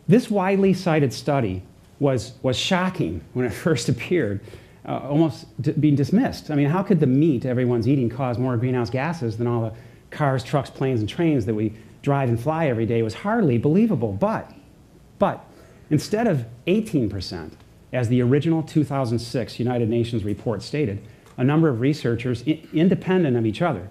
This widely cited study was shocking when it first appeared, almost being dismissed. I mean, how could the meat everyone's eating cause more greenhouse gases than all the cars, trucks, planes, and trains that we drive and fly every day? It was hardly believable. But instead of 18%, as the original 2006 United Nations report stated, a number of researchers, independent of each other,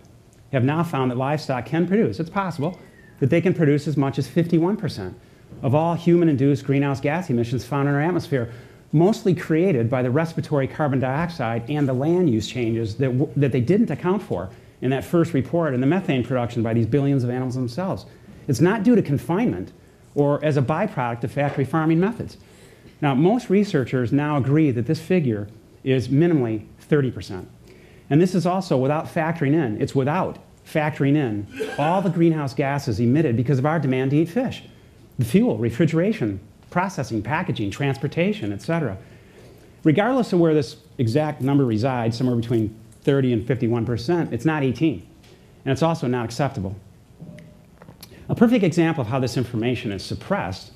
have now found that livestock can produce, it's possible, that they can produce as much as 51% of all human-induced greenhouse gas emissions found in our atmosphere, mostly created by the respiratory carbon dioxide and the land use changes that they didn't account for in that first report, and the methane production by these billions of animals themselves. It's not due to confinement or as a byproduct of factory farming methods. Now, most researchers now agree that this figure is minimally 30%. And this is also without factoring in, it's without factoring in all the greenhouse gases emitted because of our demand to eat fish. The fuel, refrigeration, processing, packaging, transportation, etc. Regardless of where this exact number resides, somewhere between 30 and 51%, it's not 18. And it's also not acceptable. A perfect example of how this information is suppressed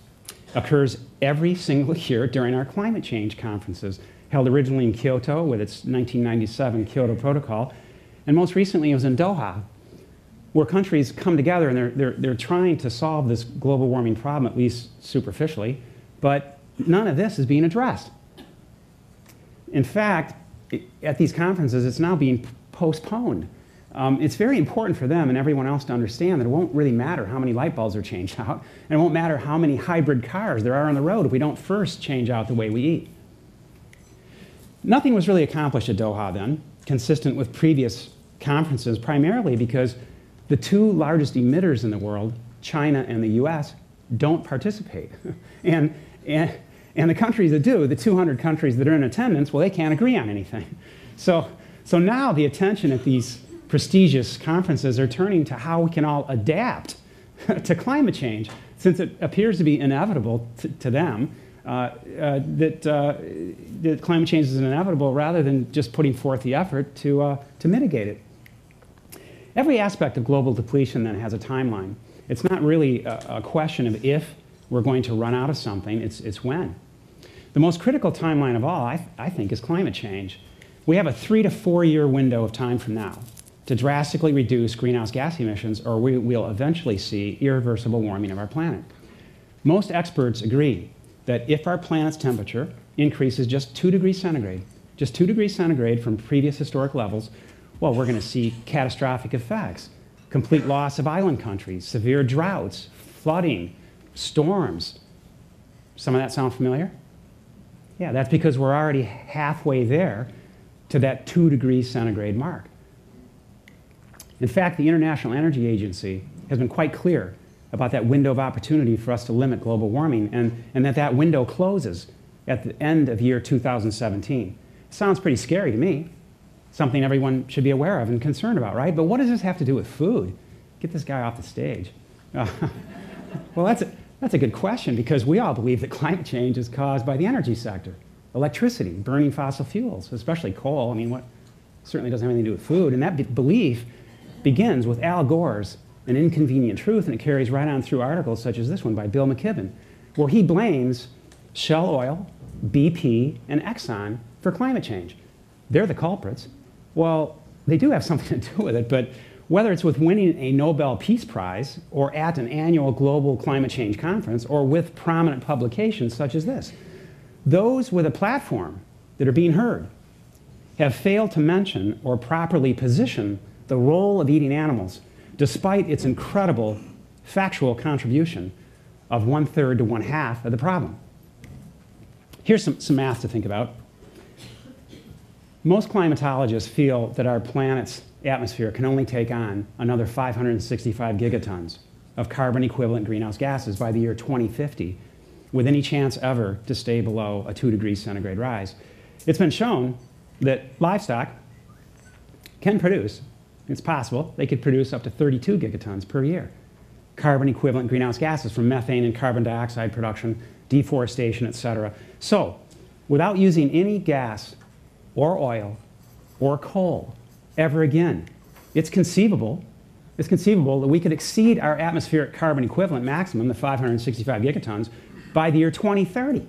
occurs every single year during our climate change conferences, held originally in Kyoto with its 1997 Kyoto Protocol, and most recently it was in Doha, where countries come together and they're trying to solve this global warming problem, at least superficially, but none of this is being addressed. In fact, at these conferences, it's now being postponed. It's very important for them and everyone else to understand that it won't really matter how many light bulbs are changed out, and it won't matter how many hybrid cars there are on the road if we don't first change out the way we eat. Nothing was really accomplished at Doha then, consistent with previous conferences, primarily because the two largest emitters in the world, China and the US, don't participate. and the countries that do, the 200 countries that are in attendance, well, they can't agree on anything. So now the attention at these prestigious conferences are turning to how we can all adapt to climate change, since it appears to be inevitable to them that climate change is inevitable, rather than just putting forth the effort to mitigate it. Every aspect of global depletion then has a timeline. It's not really a question of if we're going to run out of something, it's when. The most critical timeline of all, I think, is climate change. We have a 3 to 4 year window of time from now to drastically reduce greenhouse gas emissions, or we will eventually see irreversible warming of our planet. Most experts agree that if our planet's temperature increases just 2 degrees centigrade, just 2 degrees centigrade from previous historic levels, well, we're going to see catastrophic effects. Complete loss of island countries, severe droughts, flooding, storms. Some of that sound familiar? Yeah, that's because we're already halfway there to that 2 degrees centigrade mark. In fact, the International Energy Agency has been quite clear about that window of opportunity for us to limit global warming, and that window closes at the end of year 2017. Sounds pretty scary to me. Something everyone should be aware of and concerned about, right? But what does this have to do with food? Get this guy off the stage. Well, that's a good question, because we all believe that climate change is caused by the energy sector. Electricity, burning fossil fuels, especially coal. I mean, what certainly doesn't have anything to do with food. And that belief begins with Al Gore's An Inconvenient Truth, and it carries right on through articles such as this one by Bill McKibben, where he blames Shell Oil, BP, and Exxon for climate change. They're the culprits. Well, they do have something to do with it, but whether it's with winning a Nobel Peace Prize, or at an annual global climate change conference, or with prominent publications such as this, those with a platform that are being heard have failed to mention or properly position the role of eating animals, despite its incredible factual contribution of 1/3 to 1/2 of the problem. Here's some math to think about. Most climatologists feel that our planet's atmosphere can only take on another 565 gigatons of carbon equivalent greenhouse gases by the year 2050, with any chance ever to stay below a 2 degrees centigrade rise. It's been shown that livestock can produce, it's possible, they could produce up to 32 gigatons per year, carbon equivalent greenhouse gases from methane and carbon dioxide production, deforestation, etc. So, without using any gas or oil or coal ever again, it's conceivable it's conceivable that we could exceed our atmospheric carbon equivalent maximum, the 565 gigatons, by the year 2030,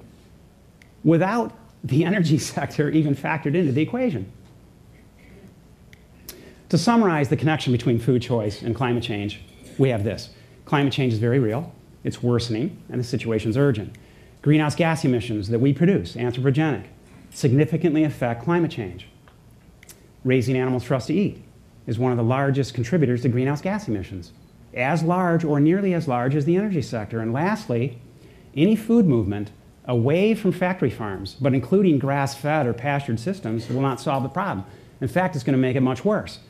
without the energy sector even factored into the equation. To summarize the connection between food choice and climate change, we have this. Climate change is very real, it's worsening, and the situation is urgent. Greenhouse gas emissions that we produce, anthropogenic, significantly affect climate change. Raising animals for us to eat is one of the largest contributors to greenhouse gas emissions, as large or nearly as large as the energy sector. And lastly, any food movement away from factory farms, but including grass-fed or pastured systems, will not solve the problem. In fact, it's going to make it much worse.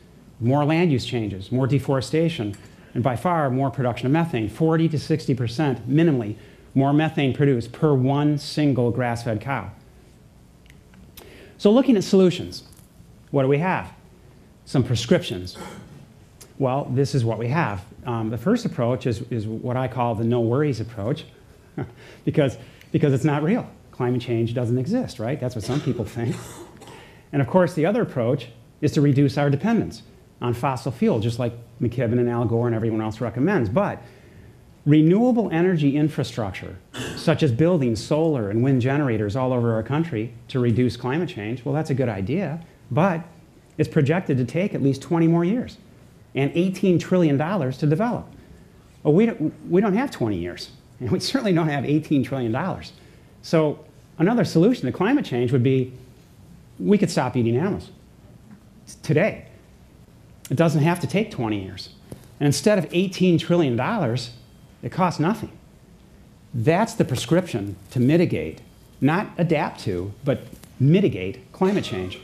More land use changes, more deforestation, and by far more production of methane, 40 to 60% minimally more methane produced per one single grass-fed cow. So looking at solutions, what do we have? Some prescriptions. Well, this is what we have. The first approach is what I call the no worries approach because it's not real. Climate change doesn't exist, right? That's what some people think. And of course, the other approach is to reduce our dependence on fossil fuel, just like McKibben and Al Gore and everyone else recommends. But renewable energy infrastructure, such as building solar and wind generators all over our country to reduce climate change, well, that's a good idea, but it's projected to take at least 20 more years and $18 trillion to develop. Well, we don't have 20 years, and we certainly don't have $18 trillion. So another solution to climate change would be we could stop eating animals today. It doesn't have to take 20 years. And instead of $18 trillion, it costs nothing. That's the prescription to mitigate, not adapt to, but mitigate climate change.